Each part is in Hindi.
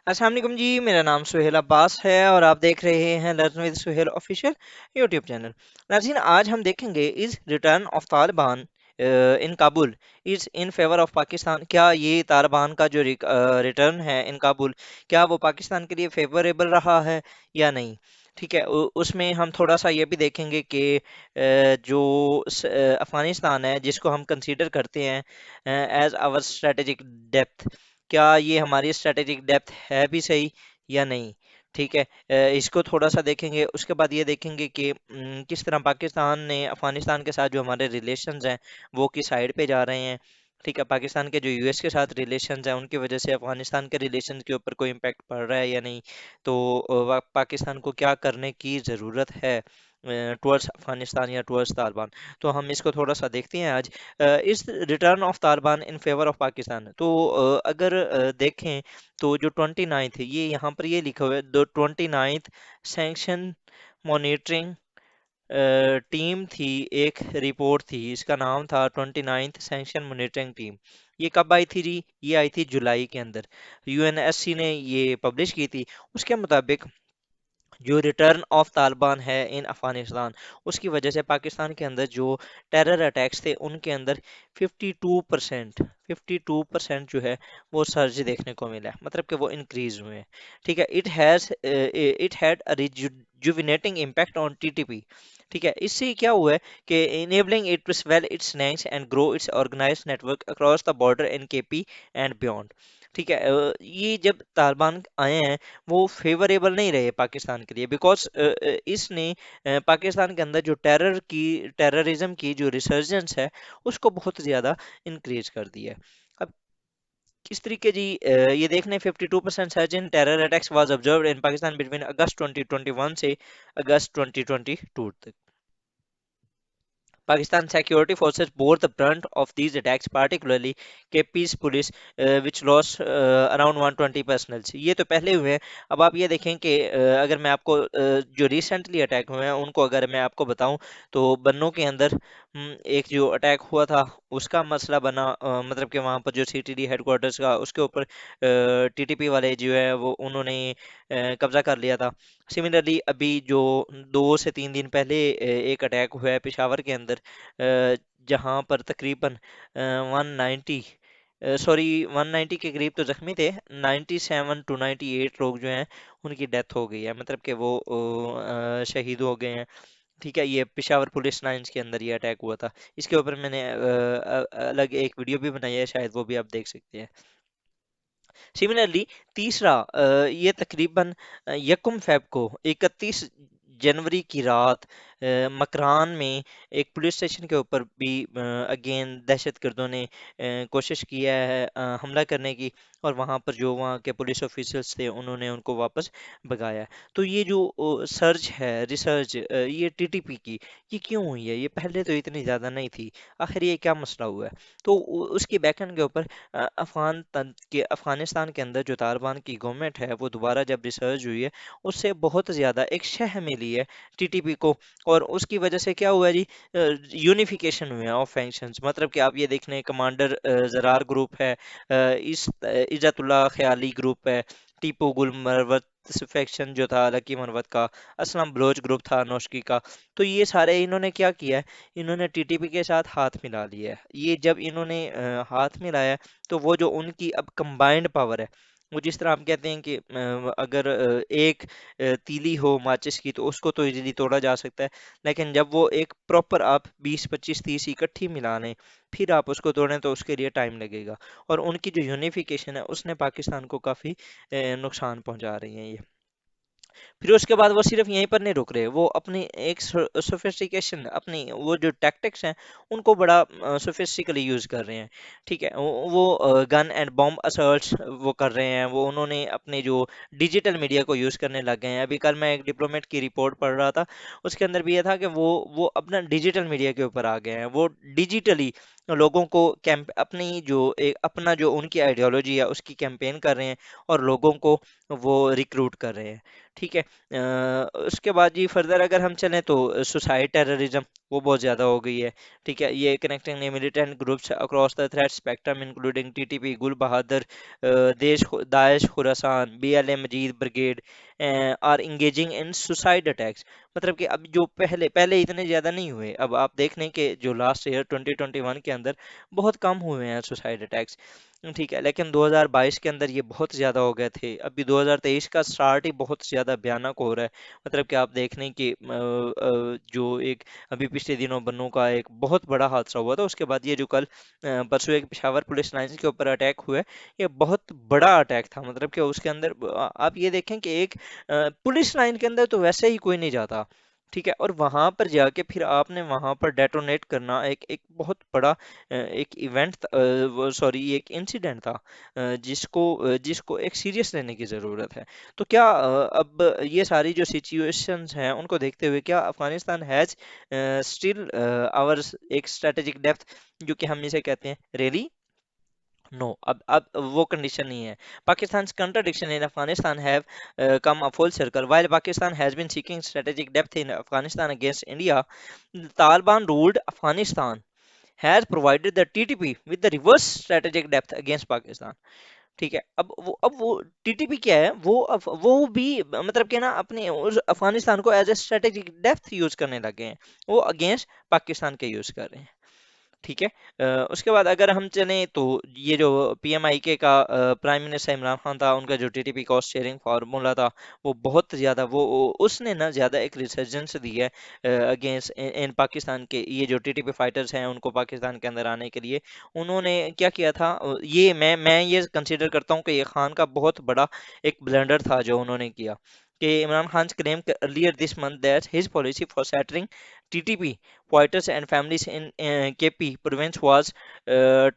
अस्सलाम वालेकुम जी। मेरा नाम सुहेल अब्बास है और आप देख रहे हैं learn with Suhail official YouTube channel. नाज़रीन, आज हम देखेंगे is return of Taliban in Kabul is in favour of Pakistan. क्या ये तालिबान का जो रिटर्न है इन काबुल, क्या वो पाकिस्तान के लिए फेवरेबल रहा है या नहीं? ठीक है, उसमें हम थोड़ा सा ये भी देखेंगे कि जो अफगानिस्तान है जिसको हम कंसीडर करते हैं एज आवर स्ट्रेटेजिक डेप्थ, क्या ये हमारी स्ट्रेटेजिक डेप्थ है भी सही या नहीं? ठीक है, इसको थोड़ा सा देखेंगे। उसके बाद ये देखेंगे कि किस तरह पाकिस्तान ने अफगानिस्तान के साथ जो हमारे रिलेशंस हैं वो किस साइड पे जा रहे हैं। ठीक है, पाकिस्तान के जो यूएस के साथ रिलेशंस हैं उनकी वजह से अफगानिस्तान के रिलेशंस के ऊपर कोई इम्पैक्ट पड़ रहा है या नहीं। तो पाकिस्तान को क्या करने की ज़रूरत है टुवर्ड्स अफगानिस्तान या टुवर्ड्स तालिबान। तो हम इसको थोड़ा सा देखते हैं आज। इस return of Taliban in favour of Pakistan. तो अगर देखें तो जो 29th है, ये यहाँ पर ये लिखा हुआ है the 29th sanction monitoring team थी। एक रिपोर्ट थी, इसका नाम था 29th सैंक्शन मॉनिटरिंग टीम। ये कब आई थी जी? ये आई थी जुलाई के अंदर, यूएनएससी ने ये पब्लिश की थी। उसके मुताबिक जो रिटर्न ऑफ तालिबान है इन अफगानिस्तान, उसकी वजह से पाकिस्तान के अंदर जो टेरर अटैक्स थे उनके अंदर 52% जो है वो सर्ज देखने को मिला है, मतलब कि वो इंक्रीज हुए हैं। ठीक है, it had a rejuvenating impact on TTP. ठीक है, इससे क्या हुआ है कि enabling it to swell its ranks and grow its organised network across the border in KP and beyond. ठीक है, ये जब तालिबान आए हैं वो फेवरेबल नहीं रहे पाकिस्तान के लिए, बिकॉज इसने पाकिस्तान के अंदर जो टेररिज्म की जो रिसर्जेंस है उसको बहुत ज़्यादा इंक्रीज कर दिया है। अब किस तरीके जी, ये देखने 52% surge in terror attacks was observed in Pakistan between August 2021 से अगस्त 2022 तक। Pakistan security forces bore the brunt of these attacks, particularly KP's police, which lost around 120 personnel। ये तो पहले हुए हैं। अब आप ये देखें कि अगर मैं आपको जो रिसेंटली अटैक हुए हैं उनको अगर मैं आपको बताऊं, तो बन्नों के अंदर एक जो अटैक हुआ था उसका मसला बना, मतलब कि वहाँ पर जो सीटीडी हेडक्वार्टर्स का उसके ऊपर टीटीपी वाले जो है वो उन्होंने कब्जा कर लिया था। सिमिलरली अभी जो 2 से 3 दिन पहले एक अटैक हुआ है पेशावर के अंदर, जहां पर तकरीबन 190, सॉरी 190 के करीब तो जख्मी थे, 97 to 98 लोग जो हैं उनकी डेथ हो गई है, मतलब कि वो शहीद हो गए हैं। ठीक है, ये पेशावर पुलिस लाइंस के अंदर ये अटैक हुआ था। इसके ऊपर मैंने अलग एक वीडियो भी बनाई है, शायद वो भी आप देख सकते हैं। सिमिलरली तीसरा, ये तकरीबन यकम फेब को 31 जनवरी की रात मकरान में एक पुलिस स्टेशन के ऊपर भी अगेन दहशतगर्दों ने कोशिश किया है हमला करने की, और वहाँ पर जो वहाँ के पुलिस ऑफिसर्स थे उन्होंने उनको वापस भगाया। तो ये जो सर्च है रिसर्च, ये टीटीपी की, ये क्यों हुई है? ये पहले तो इतनी ज़्यादा नहीं थी। आखिर ये क्या मसला हुआ है? तो उसकी बैकएंड के ऊपर अफगानिस्तान के अंदर जो तालिबान की गवर्नमेंट है वो दोबारा जब रिसर्च हुई है उससे बहुत ज़्यादा एक शह मिली है टीटीपी को। और उसकी वजह से क्या हुआ है जी, यूनिफिकेशन हुआ है ऑफ फैक्शंस। मतलब कि आप ये देख लें, कमांडर जरार ग्रुप है, इज़्ज़तुल्लाह ख्याली ग्रुप है, टीपू गुल मरवत फैक्शन जो था लकी मरवत का, असलम बलोच ग्रुप था नौशकी का। तो ये सारे इन्होंने क्या किया है, इन्होंने टीटीपी के साथ हाथ मिला लिया है। ये जब इन्होंने हाथ मिलाया तो वो जो उनकी अब कंबाइंड पावर है, वो जिस तरह हम कहते हैं कि अगर एक तीली हो माचिस की तो उसको तो इजीली तोड़ा जा सकता है, लेकिन जब वो एक प्रॉपर आप 20 25 30 इकट्ठी मिला लें फिर आप उसको तोड़ें तो उसके लिए टाइम लगेगा। और उनकी जो यूनिफिकेशन है उसने पाकिस्तान को काफ़ी नुकसान पहुंचा रही है ये। फिर उसके बाद वो सिर्फ यहीं पर नहीं रुक रहे, वो अपनी एक सोफिस्टिकेशन, अपनी वो जो टैक्टिक्स हैं उनको बड़ा सोफिस्टिकली यूज़ कर रहे हैं। ठीक है, वो गन एंड बॉम्ब असर्ट्स वो कर रहे हैं। वो उन्होंने अपने जो डिजिटल मीडिया को यूज़ करने लग गए हैं। अभी कल मैं एक डिप्लोमेट की रिपोर्ट पढ़ रहा था, उसके अंदर भी ये था कि वो अपना डिजिटल मीडिया के ऊपर आ गए हैं। वो डिजिटली लोगों को कैंप अपनी जो एक अपना जो उनकी आइडियोलॉजी है उसकी कैंपेन कर रहे हैं और लोगों को वो रिक्रूट कर रहे हैं। ठीक है। उसके बाद जी फर्दर अगर हम चलें तो सुसाइड टेररिज्म वो बहुत ज़्यादा हो गई है। ठीक है, ये connecting militant groups across the threat spectrum including TTP, Gul Bahadur, Daesh Khorasan, BLA Majeed brigade are engaging in suicide attacks. मतलब कि अब जो पहले पहले इतने ज़्यादा नहीं हुए, अब आप देख लें कि जो लास्ट ईयर 2021 के अंदर बहुत कम हुए हैं सुसाइड अटैक्स। ठीक है, लेकिन 2022 के अंदर ये बहुत ज़्यादा हो गए थे। अभी 2023 का स्टार्ट ही बहुत ज़्यादा भयानक हो रहा है। मतलब कि आप देख लें कि जो एक अभी पिछले दिनों बन्नू का एक बहुत बड़ा हादसा हुआ था, उसके बाद ये जो कल परसों एक पेशावर पुलिस लाइन के ऊपर अटैक हुआ है, ये बहुत बड़ा अटैक था। मतलब कि उसके अंदर आप ये देखें कि एक पुलिस लाइन के अंदर तो वैसे ही कोई नहीं जाता। ठीक है, और वहां पर जाके फिर आपने वहां पर डेटोनेट करना एक एक बहुत बड़ा एक इवेंट, सॉरी एक इंसिडेंट था, जिसको एक सीरियस लेने की ज़रूरत है। तो क्या अब ये सारी जो सिचुएशंस हैं उनको देखते हुए क्या अफगानिस्तान हैज़ स्टिल आवर एक स्ट्रेटेजिक डेप्थ, जो कि हम इसे कहते हैं रियली नो, अब वो कंडीशन नहीं है। Pakistan's contradiction in Afghanistan have come a full circle. While Pakistan has been seeking strategic depth in Afghanistan against India, the Taliban-ruled Afghanistan has provided the TTP with the reverse strategic depth against Pakistan. ठीक है, अब वो टीटीपी क्या है, वो भी मतलब कि ना अपने उस अफगानिस्तान को as a strategic depth use करने लगे हैं, वो अगेंस्ट पाकिस्तान के यूज कर रहे हैं। ठीक है। उसके बाद अगर हम चलें तो ये जो पीएमआईके का प्राइम मिनिस्टर इमरान खान था, उनका जो टीटीपी कॉस्ट शेयरिंग फार्मूला था वो बहुत ज़्यादा उसने ना ज़्यादा एक रिसर्जेंस दी है अगेंस्ट इन पाकिस्तान के ये जो टीटीपी फाइटर्स हैं उनको पाकिस्तान के अंदर आने के लिए। उन्होंने क्या किया था, ये मैं ये कंसिडर करता हूँ कि ये खान का बहुत बड़ा एक ब्लंडर था जो उन्होंने किया, कि Imran Khan claimed earlier this month that his policy for shattering TTP fighters and families in KP province was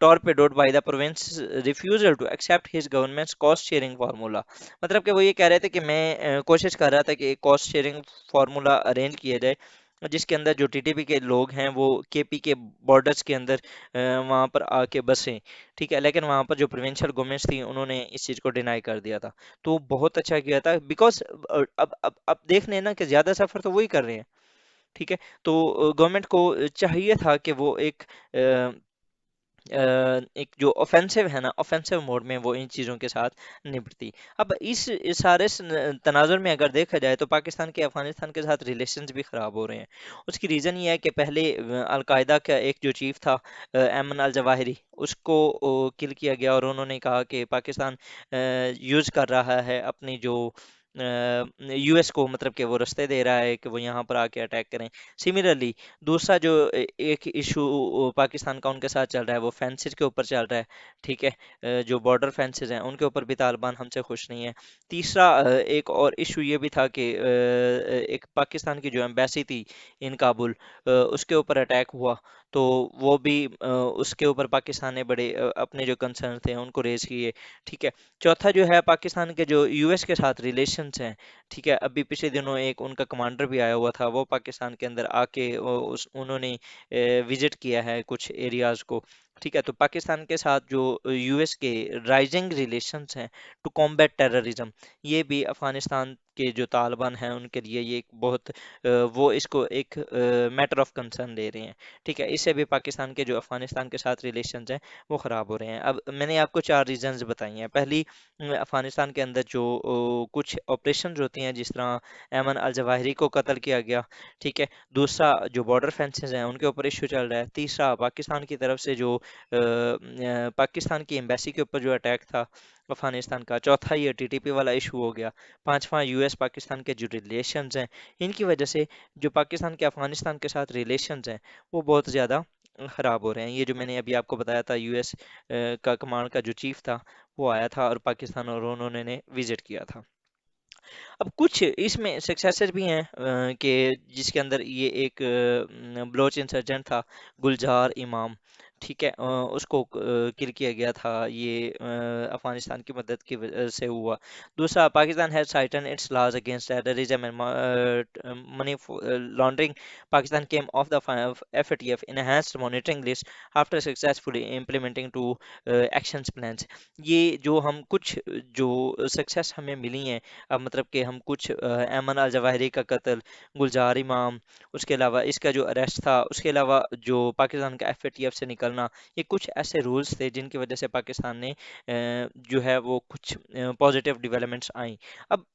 torpedoed by the province's refusal to accept his government's cost sharing formula। मतलब कि वो ये कह रहे थे कि मैं कोशिश कर रहा था कि एक कॉस्ट शेयरिंग फार्मूला अरेंज किया जाए जिसके अंदर जो टीटीपी के लोग हैं वो केपी के बॉर्डर्स के अंदर वहाँ पर आके बसें। ठीक है, लेकिन वहाँ पर जो प्रोविंशियल गवर्नमेंट्स थी उन्होंने इस चीज़ को डिनाई कर दिया था। तो बहुत अच्छा किया था बिकॉज अब देख लेना कि ज़्यादा सफ़र तो वही कर रहे हैं। ठीक है, तो गवर्नमेंट को चाहिए था कि वो एक जो ऑफेंसिव है ना, ऑफेंसिव मोड में वो इन चीज़ों के साथ निपटती। अब इस सारे तनाजुर में अगर देखा जाए तो पाकिस्तान के अफगानिस्तान के साथ रिलेशंस भी ख़राब हो रहे हैं। उसकी रीज़न ये है कि पहले अलकायदा का एक जो चीफ था एमन अल जवाहिरी, उसको किल किया गया और उन्होंने कहा कि पाकिस्तान यूज़ कर रहा है अपनी जो यूएस को, मतलब कि वो रास्ते दे रहा है कि वो यहाँ पर आके अटैक करें। सिमिलरली दूसरा जो एक इशू पाकिस्तान का उनके साथ चल रहा है वो फेंसेस के ऊपर चल रहा है। ठीक है, जो बॉर्डर फेंसेस हैं उनके ऊपर भी तालिबान हमसे खुश नहीं है। तीसरा एक और इशू ये भी था कि एक पाकिस्तान की जो एम्बेसी थी इन काबुल, उसके ऊपर अटैक हुआ, तो वो भी उसके ऊपर पाकिस्तान ने बड़े अपने जो कंसर्न थे उनको रेज किए। ठीक है, चौथा जो है पाकिस्तान के जो यूएस के साथ रिलेशंस हैं। ठीक है, अभी पिछले दिनों एक उनका कमांडर भी आया हुआ था, वो पाकिस्तान के अंदर आके उन्होंने विजिट किया है कुछ एरियाज को। ठीक है, तो पाकिस्तान के साथ जो यूएस के राइजिंग रिलेशंस हैं टू कॉम्बैट टेररिज्म, ये भी अफगानिस्तान के जो तालिबान हैं उनके लिए ये एक बहुत वो इसको एक मैटर ऑफ कंसर्न ले रहे हैं। ठीक है, इससे भी पाकिस्तान के जो अफगानिस्तान के साथ रिलेशंस हैं वो ख़राब हो रहे हैं। अब मैंने आपको चार रीजंस बताई हैं। पहली, अफगानिस्तान के अंदर जो कुछ ऑपरेशंस होती हैं, जिस तरह एमन अल जवाहिरी को कत्ल किया गया। ठीक है, दूसरा जो बॉर्डर फेंसेस हैं उनके ऊपर इशू चल रहा है। तीसरा पाकिस्तान की तरफ से जो पाकिस्तान की एम्बेसी के ऊपर जो अटैक था अफगानिस्तान का। चौथा ये टीटीपी वाला इशू हो गया। पांचवा यूएस पाकिस्तान के जो रिलेशंस हैं, इनकी वजह से जो पाकिस्तान के अफगानिस्तान के साथ रिलेशंस हैं वो बहुत ज़्यादा खराब हो रहे हैं। ये जो मैंने अभी आपको बताया था, यूएस का कमांड का जो चीफ था वो आया था और पाकिस्तान और उन्होंने ने विजिट किया था। अब कुछ इसमें सक्सेसेस भी हैं कि जिसके अंदर ये एक बलोच इंसर्जेंट था, गुलजार इमाम। ठीक है, उसको किल किया गया था, ये अफगानिस्तान की मदद की वजह से हुआ। दूसरा, Pakistan has tightened its laws against terrorism and money laundering. Pakistan came off the FATF enhanced monitoring list after successfully implementing two actions plans। ये जो हम कुछ जो सक्सेस हमें मिली हैं, अब मतलब कि हम कुछ ऐमन अल जवाहिरी का कत्ल, गुलजार इमाम, उसके अलावा इसका जो अरेस्ट था, उसके अलावा जो पाकिस्तान का एफएटीएफ से निकलना, ये कुछ ऐसे रूल्स थे जिनकी वजह से पाकिस्तान ने जो है वो कुछ पॉजिटिव डेवलपमेंट्स आई। अब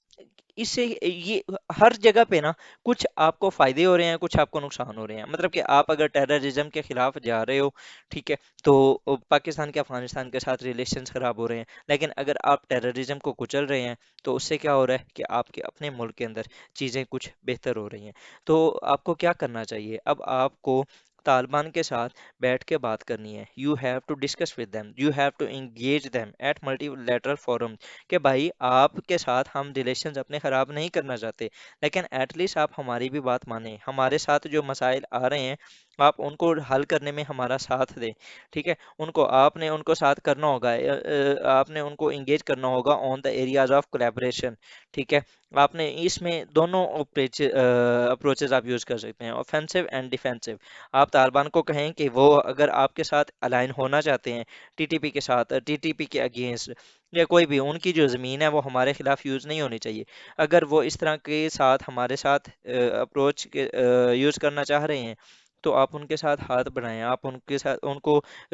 इससे ये हर जगह पे ना कुछ आपको फायदे हो रहे हैं, कुछ आपको नुकसान हो रहे हैं। मतलब कि आप अगर टेररिज्म के खिलाफ जा रहे हो, ठीक है, तो पाकिस्तान के अफगानिस्तान के साथ रिलेशंस खराब हो रहे हैं। लेकिन अगर आप टेररिज्म को कुचल रहे हैं, तो उससे क्या हो रहा है कि आपके अपने मुल्क के अंदर चीज़ें कुछ बेहतर हो रही हैं। तो आपको क्या करना चाहिए? अब आपको तालिबान के साथ बैठ के बात करनी है। You have to discuss with them, you have to engage them at multilateral forum. कि भाई आपके साथ हम रिलेशंस अपने ख़राब नहीं करना चाहते, लेकिन एटलीस्ट आप हमारी भी बात मानें, हमारे साथ जो मसाइल आ रहे हैं आप उनको हल करने में हमारा साथ दें। ठीक है, उनको आपने उनको साथ करना होगा, आपने उनको इंगेज करना होगा on the areas of collaboration. ठीक है, आपने इसमें दोनों अप्रोचेज आप यूज़ कर सकते हैं, ऑफेंसिव एंड डिफेंसिव। आप तालिबान को कहें कि वो अगर आपके साथ अलाइन होना चाहते हैं टीटीपी के साथ, टीटीपी के अगेंस्ट, या कोई भी, उनकी जो ज़मीन है वो हमारे खिलाफ यूज़ नहीं होनी चाहिए। अगर वो इस तरह के साथ हमारे साथ अप्रोच के यूज़ करना चाह रहे हैं, तो आप उनके साथ हाथ बढ़ाएं, आप उनके साथ उनको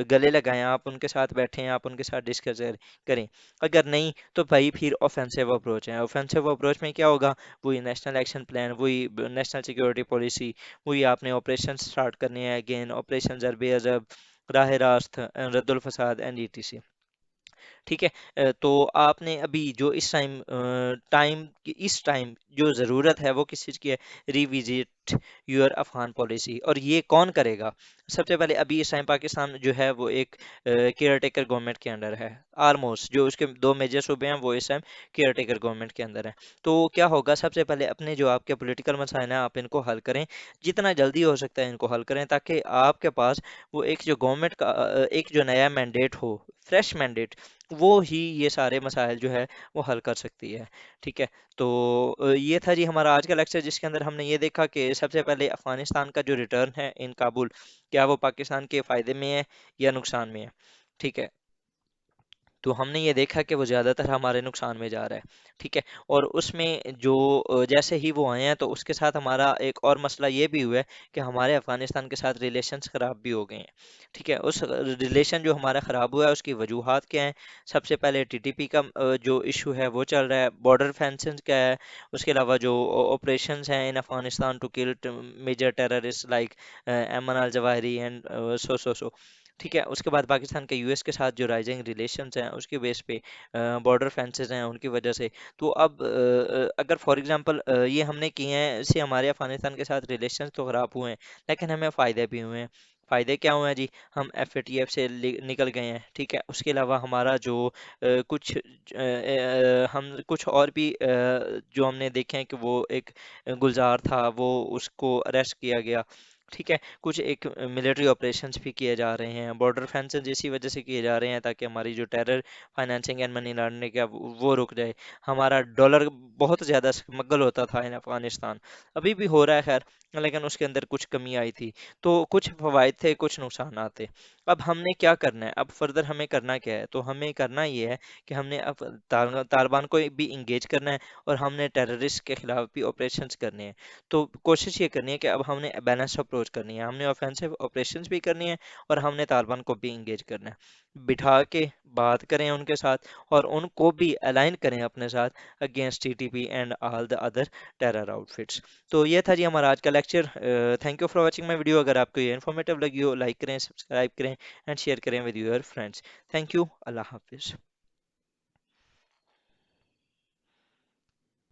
गले लगाएं, आप उनके साथ बैठें, आप उनके साथ डिस्कस करें। अगर नहीं तो भाई फिर ऑफेंसिव अप्रोच है। ऑफेंसिव अप्रोच में क्या होगा? वही नेशनल एक्शन प्लान, वही नेशनल सिक्योरिटी पॉलिसी, वही आपने ऑपरेशन स्टार्ट करने हैं, अगेन ऑपरेशन ज़रब अज़ब, राह रास्त, रद्दुल फसाद एंड ईटीसी। ठीक है, तो आपने अभी जो इस टाइम जो ज़रूरत है वो किस चीज़ की है? Revisit your Afghan policy. और ये कौन करेगा? सबसे पहले अभी इस टाइम पाकिस्तान जो है वो एक केयर टेकर गवर्नमेंट के अंडर है। ऑलमोस्ट जो उसके दो मेजर सूबे हैं वो इस टाइम केयर टेकर गवर्नमेंट के अंदर है। तो क्या होगा? सबसे पहले अपने जो आपके पॉलिटिकल मसाइल हैं आप इनको हल करें, जितना जल्दी हो सकता है इनको हल करें, ताकि आपके पास वो एक जो गवर्नमेंट का एक जो नया मैंडेट हो, फ्रेश मैंडेट, वो ही ये सारे मसाइल जो है वो हल कर सकती है। ठीक है, तो ये था जी हमारा आज का लेक्चर, जिसके अंदर हमने ये देखा कि सबसे पहले अफगानिस्तान का जो रिटर्न है इन काबुल, क्या वो पाकिस्तान के फ़ायदे में है या नुकसान में है। ठीक है, तो हमने ये देखा कि वो ज़्यादातर हमारे नुकसान में जा रहा है। ठीक है, और उसमें जो जैसे ही वो आए हैं तो उसके साथ हमारा एक और मसला ये भी हुआ है कि हमारे अफ़गानिस्तान के साथ रिलेशंस ख़राब भी हो गए हैं। ठीक है, उस रिलेशन जो हमारा ख़राब हुआ है उसकी वजूहात क्या हैं? सबसे पहले टीटीपी का जो इशू है वो चल रहा है, बॉर्डर फेंसिंग क्या है, उसके अलावा जो ऑपरेशंस हैं in Afghanistan to kill major terrorist like Ayman al Zawahiri and so. ठीक है, उसके बाद पाकिस्तान के यूएस के साथ जो राइजिंग रिलेशंस हैं उसके बेस पे बॉर्डर फेंसेस हैं उनकी वजह से। तो अब अगर फॉर एग्जांपल ये हमने किए हैं, इससे हमारे अफगानिस्तान के साथ रिलेशंस तो ख़राब हुए हैं, लेकिन हमें फ़ायदे भी हुए हैं। फ़ायदे क्या हुए हैं जी? हम एफएटीएफ से निकल गए हैं। ठीक है, उसके अलावा हमारा जो हम कुछ और भी जो हमने देखे हैं कि वो एक गुलजार था, वो उसको अरेस्ट किया गया। ठीक है, कुछ एक मिलिट्री ऑपरेशंस भी किए जा रहे हैं, बॉर्डर फेंसेस इसी वजह से किए जा रहे हैं ताकि हमारी जो terror financing and money laundering का वो रुक जाए। हमारा डॉलर बहुत ज़्यादा स्मगल होता था इन अफगानिस्तान, अभी भी हो रहा है खैर, लेकिन उसके अंदर कुछ कमी आई थी। तो कुछ फवायद थे, कुछ नुकसान थे। अब हमने क्या करना है? अब फर्दर हमें करना क्या है? तो हमें करना ये है कि हमने अब तालिबान को भी इंगेज करना है, और हमने टेररिस्ट के खिलाफ भी ऑपरेशंस करने हैं। तो कोशिश ये करनी है कि अब हमने बैलेंस अप्रोच करनी है, हमने ऑफेंसिव ऑपरेशंस भी करनी है और हमने तालिबान को भी इंगेज करना है। बिठा के बात करें उनके साथ, और उनको भी अलाइन करें अपने साथ against TTP and all the other terror outfits. तो ये था जी हमारा आज का lecture. Thank you for watching my video. अगर आपको ये इन्फॉर्मेटिव लगी हो, लाइक करें, सब्सक्राइब करें एंड शेयर करें with your friends. Thank you, अल्लाह हाफिज़।